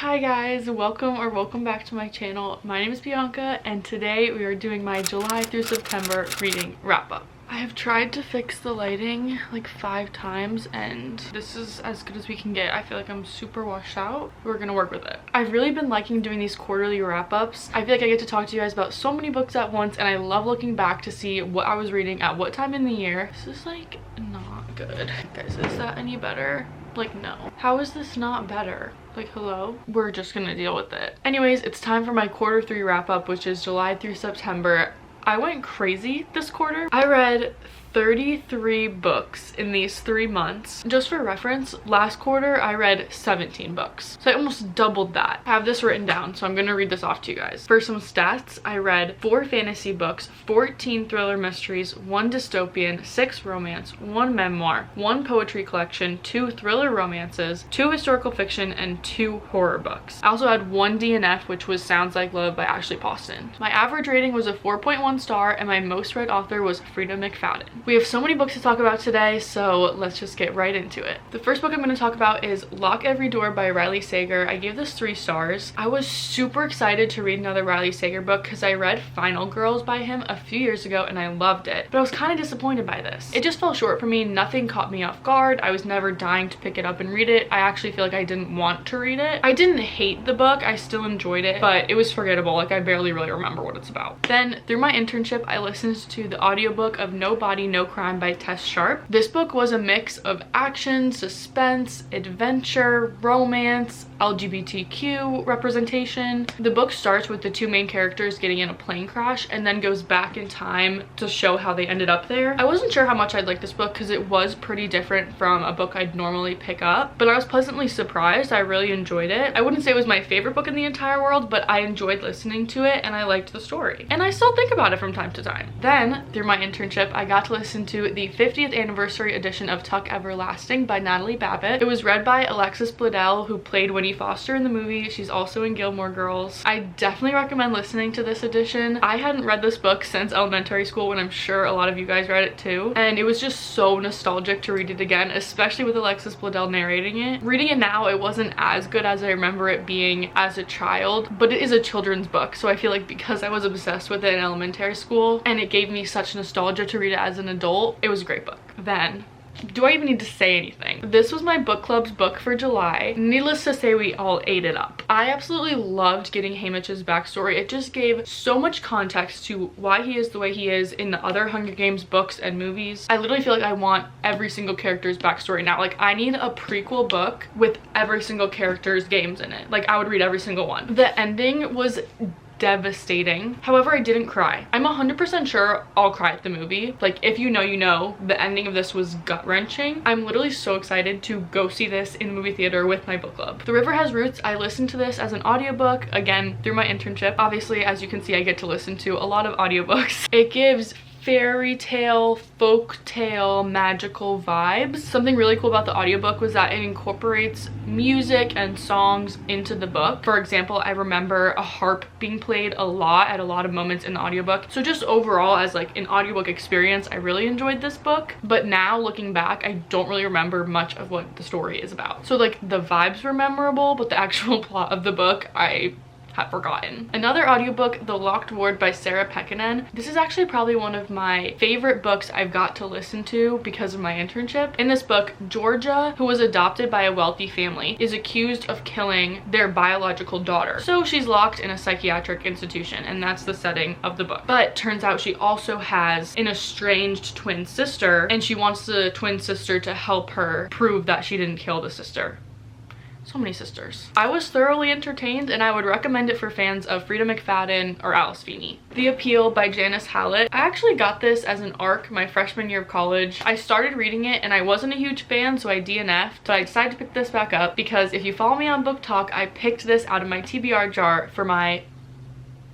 Hi guys, welcome back to my channel. My name is Bianca and today we are doing my July through September reading wrap up. I have tried to fix the lighting like 5 times and this is as good as we can get. I feel like I'm super washed out. We're gonna work with it. I've really been liking doing these quarterly wrap-ups. I feel like I get to talk to you guys about so many books at once and I love looking back to see what I was reading at what time in the year. This is like not good. Guys, is that any better? Like, no. How is this not better? Like, hello? We're just gonna deal with it. Anyways, it's time for my quarter 3 wrap up, which is July through September. I went crazy this quarter. I read 33 books in these 3 months. Just for reference, last quarter I read 17 books. So I almost doubled that. I have this written down, so I'm gonna read this off to you guys. For some stats, I read 4 fantasy books, 14 thriller mysteries, 1 dystopian, 6 romance, 1 memoir, 1 poetry collection, 2 thriller romances, 2 historical fiction, and 2 horror books. I also had 1 DNF, which was Sounds Like Love by Ashley Poston. My average rating was a 4.1 star and my most read author was Frida McFadden. We have so many books to talk about today, so let's just get right into it. The first book I'm going to talk about is Lock Every Door by Riley Sager. I gave this 3 stars. I was super excited to read another Riley Sager book because I read Final Girls by him a few years ago and I loved it, but I was kind of disappointed by this. It just fell short for me. Nothing caught me off guard. I was never dying to pick it up and read it. I actually feel like I didn't want to read it. I didn't hate the book. I still enjoyed it, but it was forgettable. Like, I barely really remember what it's about. Then through my internship, I listened to the audiobook of No Body, No Crime by Tess Sharp. This book was a mix of action, suspense, adventure, romance, LGBTQ representation. The book starts with the 2 main characters getting in a plane crash and then goes back in time to show how they ended up there. I wasn't sure how much I'd like this book because it was pretty different from a book I'd normally pick up, but I was pleasantly surprised. I really enjoyed it. I wouldn't say it was my favorite book in the entire world, but I enjoyed listening to it and I liked the story. And I still think about it from time to time. Then, through my internship, I got to listen to the 50th anniversary edition of Tuck Everlasting by Natalie Babbitt. It was read by Alexis Bledel, who played Winnie Foster in the movie. She's also in Gilmore Girls. I definitely recommend listening to this edition. I hadn't read this book since elementary school, and I'm sure a lot of you guys read it too. And it was just so nostalgic to read it again, especially with Alexis Bledel narrating it. Reading it now, it wasn't as good as I remember it being as a child, but it is a children's book, so I feel like because I was obsessed with it in elementary school and it gave me such nostalgia to read it as an adult, it was a great book. Then, do I even need to say anything? This was my book club's book for July. Needless to say, we all ate it up. I absolutely loved getting Haymitch's backstory. It just gave so much context to why he is the way he is in the other Hunger Games books and movies. I literally feel like I want every single character's backstory now. Like, I need a prequel book with every single character's games in it. Like, I would read every single one. The ending was devastating. However, I didn't cry. I'm 100% sure I'll cry at the movie. Like, if you know, you know. The ending of this was gut-wrenching. I'm literally so excited to go see this in the movie theater with my book club. The River Has Roots, I listened to this as an audiobook, again, through my internship. Obviously, as you can see, I get to listen to a lot of audiobooks. It gives fairy tale, folk tale, magical vibes. Something really cool about the audiobook was that it incorporates music and songs into the book. For example, I remember a harp being played a lot at a lot of moments in the audiobook. So just overall, as like an audiobook experience, I really enjoyed this book. But now looking back, I don't really remember much of what the story is about. So like the vibes were memorable, but the actual plot of the book, I had forgotten. Another audiobook, The Locked Ward by Sarah Pekkanen. This is actually probably one of my favorite books I've got to listen to because of my internship. In this book, Georgia, who was adopted by a wealthy family, is accused of killing their biological daughter. So she's locked in a psychiatric institution, and that's the setting of the book. But turns out she also has an estranged twin sister, and she wants the twin sister to help her prove that she didn't kill the sister. So many sisters. I was thoroughly entertained and I would recommend it for fans of Frida McFadden or Alice Feeney. The Appeal by Janice Hallett. I actually got this as an ARC my freshman year of college. I started reading it and I wasn't a huge fan, so I DNF'd, but I decided to pick this back up because if you follow me on Book Talk, I picked this out of my TBR jar for my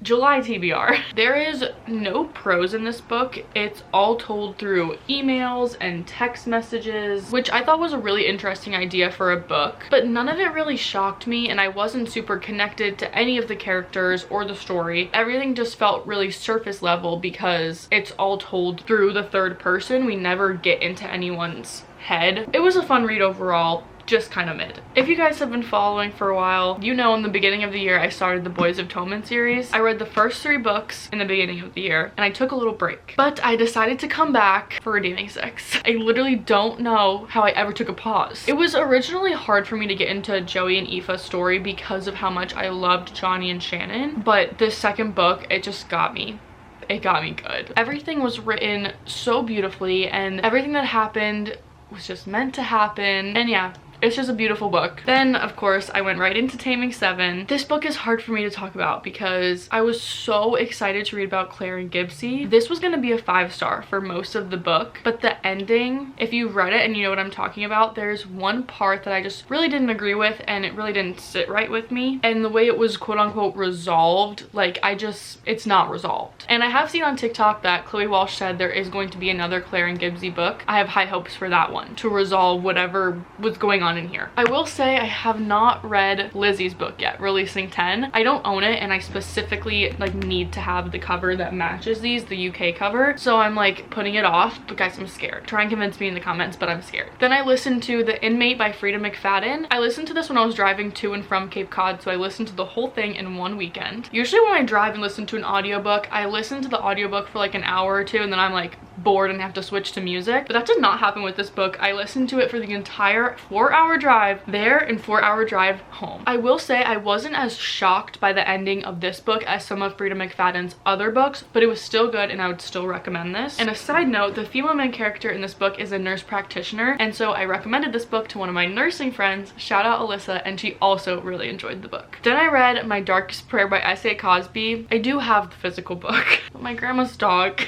July TBR. There is no prose in this book. It's all told through emails and text messages, which I thought was a really interesting idea for a book, but none of it really shocked me and I wasn't super connected to any of the characters or the story. Everything just felt really surface level because it's all told through the third person. We never get into anyone's head. It was a fun read overall. just kind of mid. If you guys have been following for a while, you know in the beginning of the year I started the Boys of Toman series. I read the first 3 books in the beginning of the year and I took a little break, but I decided to come back for Redeeming 6. I literally don't know how I ever took a pause. It was originally hard for me to get into Joey and Aoife's story because of how much I loved Johnny and Shannon, but this second book, it just got me. It got me good. Everything was written so beautifully and everything that happened was just meant to happen, and yeah, it's just a beautiful book. Then, of course, I went right into Taming 7. This book is hard for me to talk about because I was so excited to read about Claire and Gibbsy. This was going to be a 5-star for most of the book, but the ending, if you read it and you know what I'm talking about, there's one part that I just really didn't agree with and it really didn't sit right with me. And the way it was quote-unquote resolved, like it's not resolved. And I have seen on TikTok that Chloe Walsh said there is going to be another Claire and Gibbsy book. I have high hopes for that one to resolve whatever was going on in here. I will say I have not read Lizzie's book yet, Releasing 10. I don't own it and I specifically like need to have the cover that matches these, the UK cover. So I'm like putting it off, but guys, I'm scared. Try and convince me in the comments, but I'm scared. Then I listened to The Inmate by Frida McFadden. I listened to this when I was driving to and from Cape Cod, so I listened to the whole thing in one weekend. Usually when I drive and listen to an audiobook, I listen to the audiobook for like an hour or two and then I'm like bored and have to switch to music, but that did not happen with this book. I listened to it for the entire 4-hour drive there and 4-hour drive home. I will say I wasn't as shocked by the ending of this book as some of Frida McFadden's other books, but it was still good and I would still recommend this. And a side note, the female main character in this book is a nurse practitioner, and so I recommended this book to one of my nursing friends, shout out Alyssa, and she also really enjoyed the book. Then I read My Darkest Prayer by S.A. Cosby. I do have the physical book, but my grandma's dog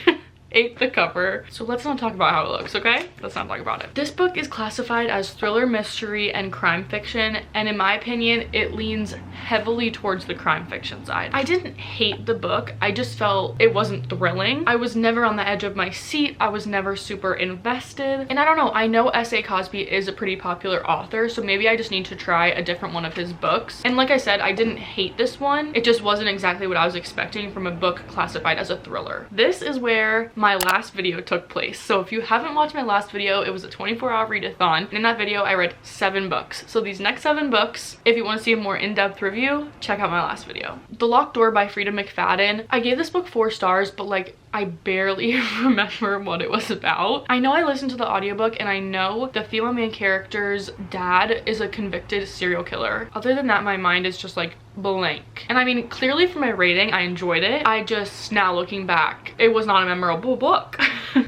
ate the cover, so let's not talk about how it looks, okay? Let's not talk about it. This book is classified as thriller, mystery, and crime fiction, and in my opinion it leans heavily towards the crime fiction side. I didn't hate the book, I just felt it wasn't thrilling. I was never on the edge of my seat, I was never super invested, and I don't know, I know S.A. Cosby is a pretty popular author, so maybe I just need to try a different one of his books. And like I said, I didn't hate this one, it just wasn't exactly what I was expecting from a book classified as a thriller. This is where my last video took place. So if you haven't watched my last video, it was a 24-hour readathon, and in that video I read 7 books. So these next 7 books, if you want to see a more in-depth review, check out my last video. The Locked Door by Frida McFadden. I gave this book 4 stars, but like I barely remember what it was about. I know I listened to the audiobook and I know the female main character's dad is a convicted serial killer. Other than that, my mind is just like blank. And I mean, clearly from my rating, I enjoyed it. I just, now looking back, it was not a memorable book.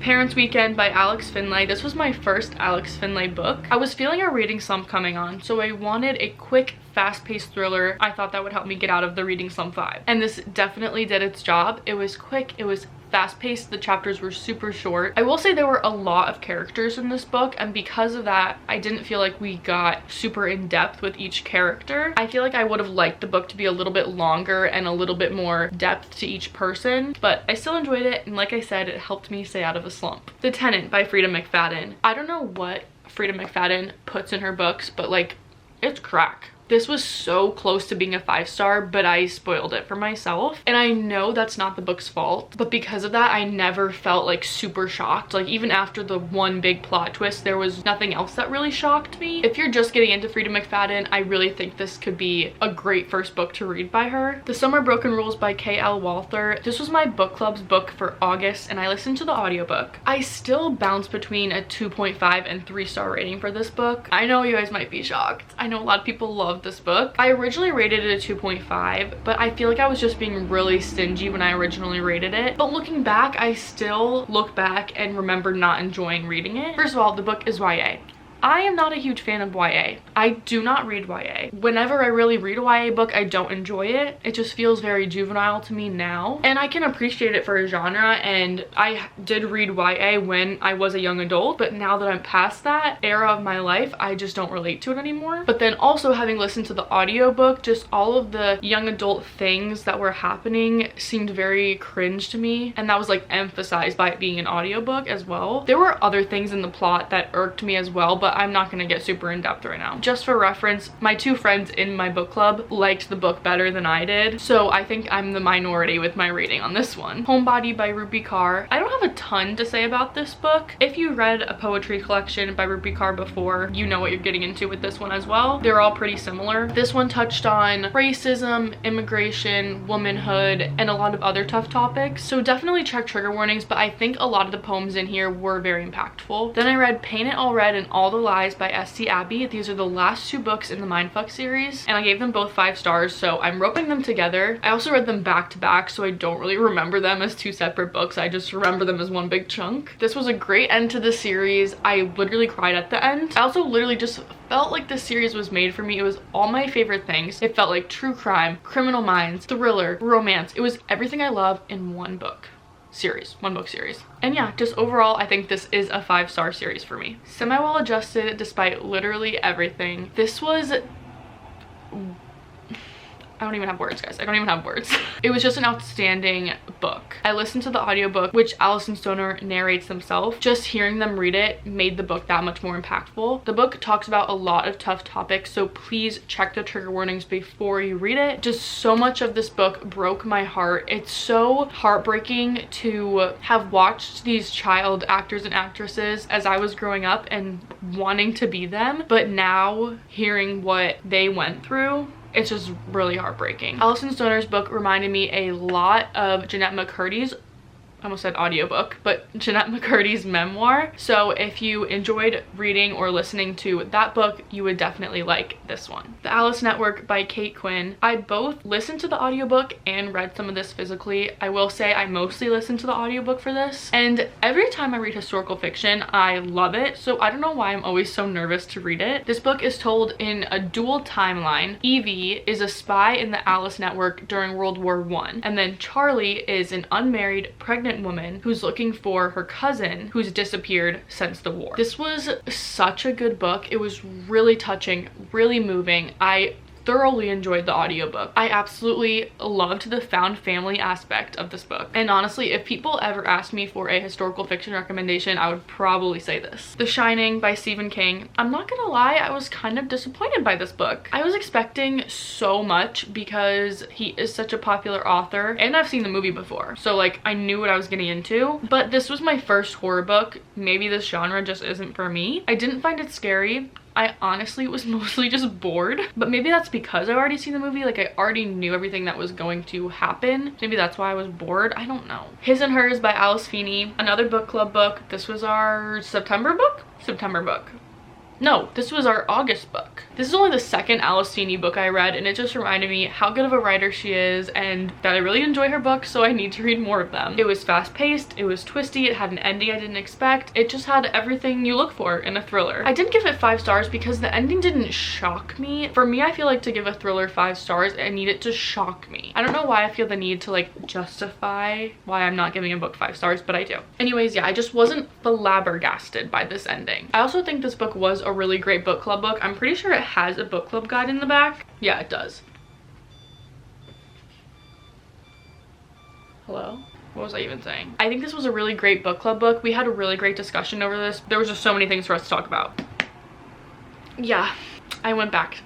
Parents' Weekend by Alex Finlay. This was my first Alex Finlay book. I was feeling a reading slump coming on, so I wanted a quick, fast-paced thriller. I thought that would help me get out of the reading slump vibe. And this definitely did its job. It was quick, it was fast-paced, the chapters were super short. I will say there were a lot of characters in this book, and because of that, I didn't feel like we got super in-depth with each character. I feel like I would have liked the book to be a little bit longer and a little bit more depth to each person, but I still enjoyed it, and like I said, it helped me stay out of a slump. The Tenant by Frida McFadden. I don't know what Frida McFadden puts in her books, but like, it's crack. This was so close to being a 5-star, but I spoiled it for myself. And I know that's not the book's fault, but because of that, I never felt like super shocked. Like even after the one big plot twist, there was nothing else that really shocked me. If you're just getting into Frida McFadden, I really think this could be a great first book to read by her. The Summer Broken Rules by K.L. Walther. This was my book club's book for August, and I listened to the audiobook. I still bounce between a 2.5 and 3-star rating for this book. I know you guys might be shocked. I know a lot of people love this book. I originally rated it a 2.5, but I feel like I was just being really stingy when I originally rated it. But looking back, I still look back and remember not enjoying reading it. First of all, the book is YA. I am not a huge fan of YA. I do not read YA. Whenever I really read a YA book, I don't enjoy it. It just feels very juvenile to me now. And I can appreciate it for a genre, and I did read YA when I was a young adult, but now that I'm past that era of my life, I just don't relate to it anymore. But then also having listened to the audiobook, just all of the young adult things that were happening seemed very cringe to me, and that was like emphasized by it being an audiobook as well. There were other things in the plot that irked me as well, but but I'm not gonna get super in depth right now. Just for reference, my two friends in my book club liked the book better than I did, so I think I'm the minority with my rating on this one. Homebody by Rupi Kaur. I don't have a ton to say about this book. If you read a poetry collection by Rupi Kaur before, you know what you're getting into with this one as well. They're all pretty similar. This one touched on racism, immigration, womanhood, and a lot of other tough topics, so definitely check trigger warnings, but I think a lot of the poems in here were very impactful. Then I read Paint It All Red and All the Lies by S.T. Abbey. These are the last two books in the Mindfuck series, and I gave them both 5 stars, so I'm roping them together. I also read them back to back, so I don't really remember them as 2 separate books. I just remember them as one big chunk. This was a great end to the series. I literally cried at the end. I also literally just felt like this series was made for me. It was all my favorite things. It felt like true crime, Criminal Minds, thriller, romance. It was everything I love in one book series. And yeah, just overall, I think this is a 5-star series for me. Semi well adjusted despite literally everything. This was, I don't even have words, guys. I don't even have words. It was just an outstanding book. I listened to the audiobook, which Allison Stoner narrates himself. Just hearing them read it made the book that much more impactful. The book talks about a lot of tough topics, so please check the trigger warnings before you read it. Just so much of this book broke my heart. It's so heartbreaking to have watched these child actors and actresses as I was growing up and wanting to be them, but now hearing what they went through, it's just really heartbreaking. Allison Stoner's book reminded me a lot of Jeanette McCurdy's, I almost said audiobook, but Jeanette McCurdy's memoir. So if you enjoyed reading or listening to that book, you would definitely like this one. The Alice Network by Kate Quinn. I both listened to the audiobook and read some of this physically. I will say I mostly listened to the audiobook for this, and every time I read historical fiction, I love it. So I don't know why I'm always so nervous to read it. This book is told in a dual timeline. Evie is a spy in the Alice Network during World War I, and then Charlie is an unmarried, pregnant woman who's looking for her cousin who's disappeared since the war. This was such a good book. It was really touching, really moving. I thoroughly enjoyed the audiobook. I absolutely loved the found family aspect of this book. And honestly, if people ever asked me for a historical fiction recommendation, I would probably say this. The Shining by Stephen King. I'm not gonna lie, I was kind of disappointed by this book. I was expecting so much because he is such a popular author, and I've seen the movie before, so like I knew what I was getting into. But this was my first horror book. Maybe this genre just isn't for me. I didn't find it scary. I honestly was mostly just bored, but maybe that's because I've already seen the movie. Like I already knew everything that was going to happen. Maybe that's why I was bored. I don't know. His and Hers by Alice Feeney, another book club book. This was our September book. No, this was our August book. This is only the second Alice Feeney book I read, and it just reminded me how good of a writer she is and that I really enjoy her books, so I need to read more of them. It was fast-paced, it was twisty, it had an ending I didn't expect. It just had everything you look for in a thriller. I didn't give it 5 stars because the ending didn't shock me. For me, I feel like to give a thriller 5 stars, I need it to shock me. I don't know why I feel the need to like justify why I'm not giving a book 5 stars, but I do. Anyways, yeah, I just wasn't flabbergasted by this ending. I also think this book was a really great book club book. I'm pretty sure it has a book club guide in the back. Yeah, it does. Hello? What was I even saying? I think this was a really great book club book. We had a really great discussion over this. There was just so many things for us to talk about. Yeah, I went back.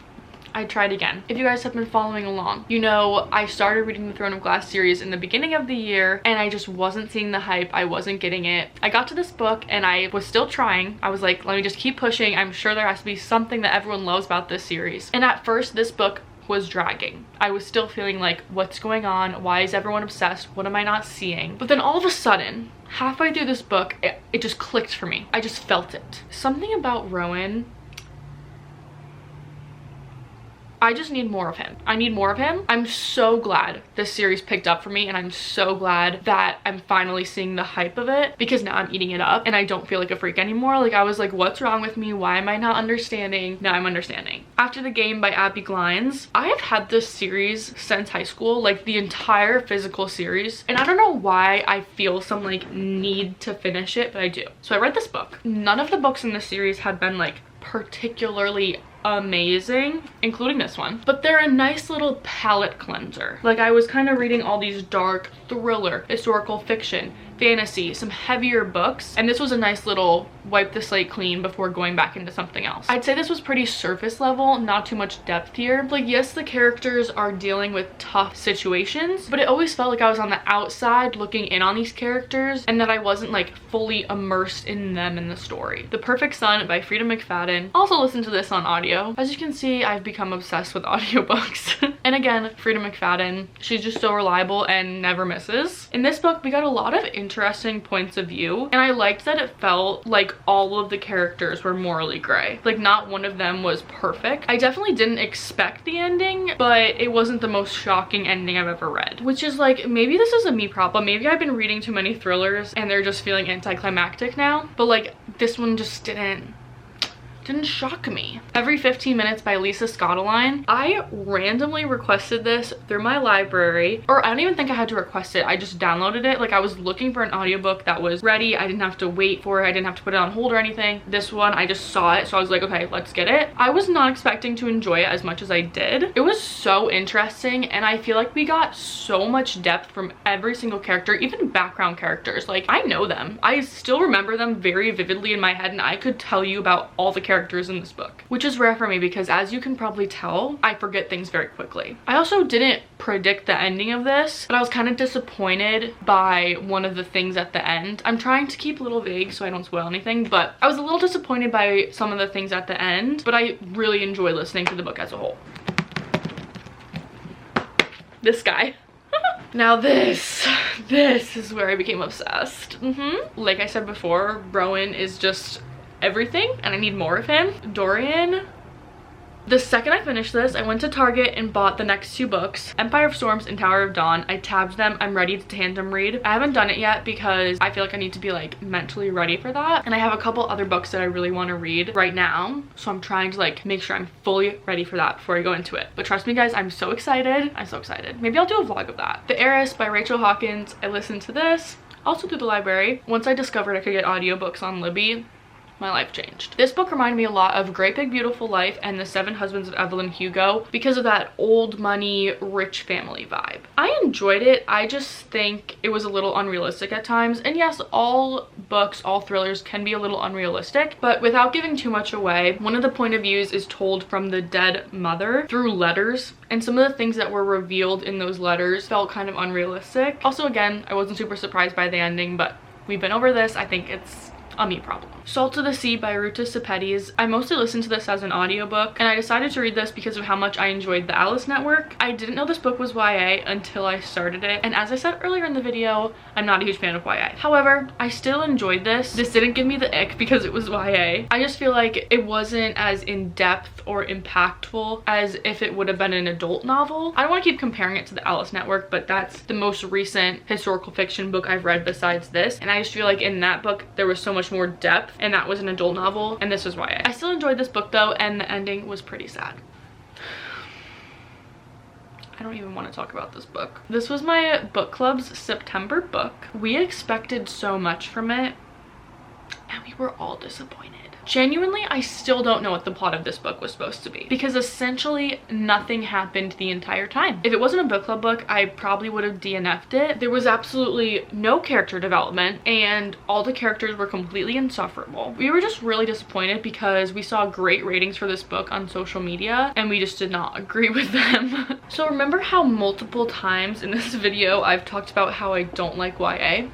I tried again. If you guys have been following along, you know I started reading the Throne of Glass series in the beginning of the year, and I just wasn't seeing the hype. I wasn't getting it. I got to this book and I was still trying. I was like, let me just keep pushing. I'm sure there has to be something that everyone loves about this series. And at first, this book was dragging. I was still feeling like, what's going on? Why is everyone obsessed? What am I not seeing? But then all of a sudden, halfway through this book, it just clicked for me. I just felt it. Something about Rowan, I just need more of him. I need more of him. I'm so glad this series picked up for me, and I'm so glad that I'm finally seeing the hype of it, because now I'm eating it up and I don't feel like a freak anymore. Like I was like, what's wrong with me? Why am I not understanding? Now I'm understanding. After the Game by Abby Glines. I have had this series since high school, like the entire physical series, and I don't know why I feel some like need to finish it, but I do. So I read this book. None of the books in this series had been like particularly amazing, including this one. But they're a nice little palate cleanser. Like, I was kind of reading all these dark thriller, historical fiction, fantasy, some heavier books, and this was a nice little wipe the slate clean before going back into something else. I'd say this was pretty surface level, not too much depth here. Like, yes, the characters are dealing with tough situations, but it always felt like I was on the outside looking in on these characters and that I wasn't like fully immersed in them in the story. The Perfect Son by Frida McFadden. Also listen to this on audio. As you can see, I've become obsessed with audiobooks. And again, Frida McFadden, she's just so reliable and never misses. In this book, we got a lot of interesting points of view, and I liked that it felt like all of the characters were morally gray. Like, not one of them was perfect. I definitely didn't expect the ending, but it wasn't the most shocking ending I've ever read. Which is like, maybe this is a me problem. Maybe I've been reading too many thrillers and they're just feeling anticlimactic now. But like, this one just didn't shock me. Every 15 Minutes by Lisa Scottoline. I randomly requested this through my library, or I don't even think I had to request it. I just downloaded it. Like, I was looking for an audiobook that was ready. I didn't have to wait for it. I didn't have to put it on hold or anything. This one, I just saw it, so I was like, okay, let's get it. I was not expecting to enjoy it as much as I did. It was so interesting, and I feel like we got so much depth from every single character, even background characters. Like, I know them. I still remember them very vividly in my head, and I could tell you about all the characters in this book, which is rare for me because, as you can probably tell, I forget things very quickly. I also didn't predict the ending of this, but I was kind of disappointed by one of the things at the end. I'm trying to keep a little vague so I don't spoil anything, but I was a little disappointed by some of the things at the end, but I really enjoy listening to the book as a whole. This guy. Now this is where I became obsessed. Like I said before, Rowan is just everything, and I need more of him. Dorian. The second I finished this, I went to Target and bought the next two books, Empire of Storms and Tower of Dawn. I tabbed them. I'm ready to tandem read. I haven't done it yet because I feel like I need to be like mentally ready for that, and I have a couple other books that I really want to read right now, so I'm trying to like make sure I'm fully ready for that before I go into it. But trust me guys, I'm so excited. I'm so excited. Maybe I'll do a vlog of that. The Heiress by Rachel Hawkins. I listened to this also through the library. Once I discovered I could get audiobooks on Libby, my life changed. This book reminded me a lot of Great Big Beautiful Life and The Seven Husbands of Evelyn Hugo because of that old money, rich family vibe. I enjoyed it. I just think it was a little unrealistic at times. And yes, all books, all thrillers can be a little unrealistic, but without giving too much away, one of the point of views is told from the dead mother through letters, and some of the things that were revealed in those letters felt kind of unrealistic. Also, again, I wasn't super surprised by the ending, but we've been over this. I think it's a me problem. Salt of the Sea by Ruta Sepetys. I mostly listened to this as an audiobook, and I decided to read this because of how much I enjoyed the Alice Network. I didn't know this book was YA until I started it, and as I said earlier in the video, I'm not a huge fan of YA. However, I still enjoyed this. This didn't give me the ick because it was YA. I just feel like it wasn't as in-depth or impactful as if it would have been an adult novel. I don't want to keep comparing it to the Alice Network, but that's the most recent historical fiction book I've read besides this, and I just feel like in that book there was so much more depth, and that was an adult novel, and this was YA. I still enjoyed this book though, and the ending was pretty sad. I don't even want to talk about this book. This was my book club's September book. We expected so much from it, and we were all disappointed. Genuinely, I still don't know what the plot of this book was supposed to be, because essentially nothing happened the entire time. If it wasn't a book club book, I probably would have DNF'd it. There was absolutely no character development, and all the characters were completely insufferable. We were just really disappointed because we saw great ratings for this book on social media, and we just did not agree with them. So remember how multiple times in this video I've talked about how I don't like YA?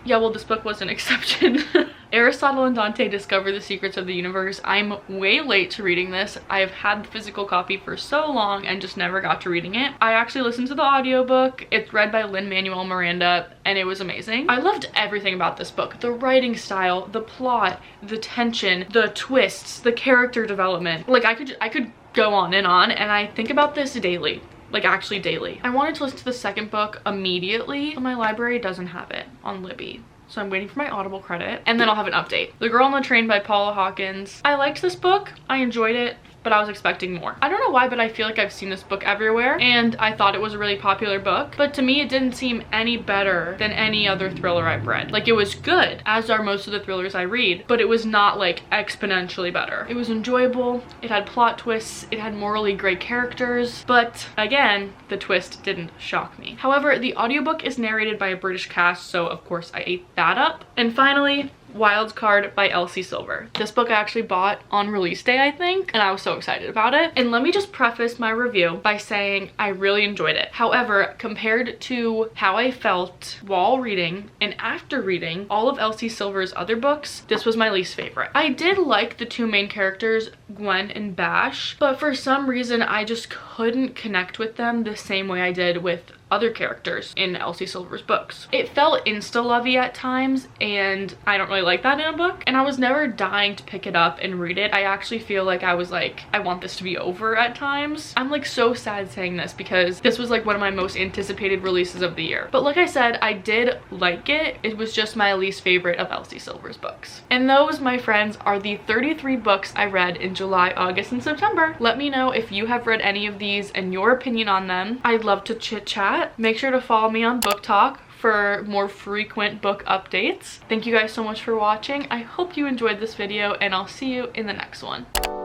Yeah, well, this book was an exception. Aristotle and Dante Discover the Secrets of the Universe. I'm way late to reading this. I've had the physical copy for so long and just never got to reading it. I actually listened to the audiobook. It's read by Lin-Manuel Miranda, and it was amazing. I loved everything about this book. The writing style, the plot, the tension, the twists, the character development. Like, I could go on, and I think about this daily. Like, actually daily. I wanted to listen to the second book immediately, but my library doesn't have it on Libby. So I'm waiting for my Audible credit, and then I'll have an update. The Girl on the Train by Paula Hawkins. I liked this book. I enjoyed it. but I was expecting more. I don't know why, but I feel like I've seen this book everywhere, and I thought it was a really popular book, but to me it didn't seem any better than any other thriller I've read. Like, it was good, as are most of the thrillers I read, but it was not like exponentially better. It was enjoyable, it had plot twists, it had morally great characters, but again, the twist didn't shock me. However, the audiobook is narrated by a British cast, so of course I ate that up. And finally, Wild Card by Elsie Silver. This book I actually bought on release day, I think, and I was so excited about it. And let me just preface my review by saying I really enjoyed it. However, compared to how I felt while reading and after reading all of Elsie Silver's other books, this was my least favorite. I did like the two main characters, Gwen and Bash, but for some reason I just couldn't connect with them the same way I did with other characters in Elsie Silver's books. It felt insta-lovey at times, and I don't really like that in a book, and I was never dying to pick it up and read it. I actually feel like I was like, I want this to be over at times. I'm like so sad saying this because this was like one of my most anticipated releases of the year. But like I said, I did like it. It was just my least favorite of Elsie Silver's books. And those, my friends, are the 33 books I read in July, August, and September. Let me know if you have read any of these and your opinion on them. I'd love to chit chat. Make sure to follow me on Book Talk for more frequent book updates. Thank you guys so much for watching. I hope you enjoyed this video, and I'll see you in the next one.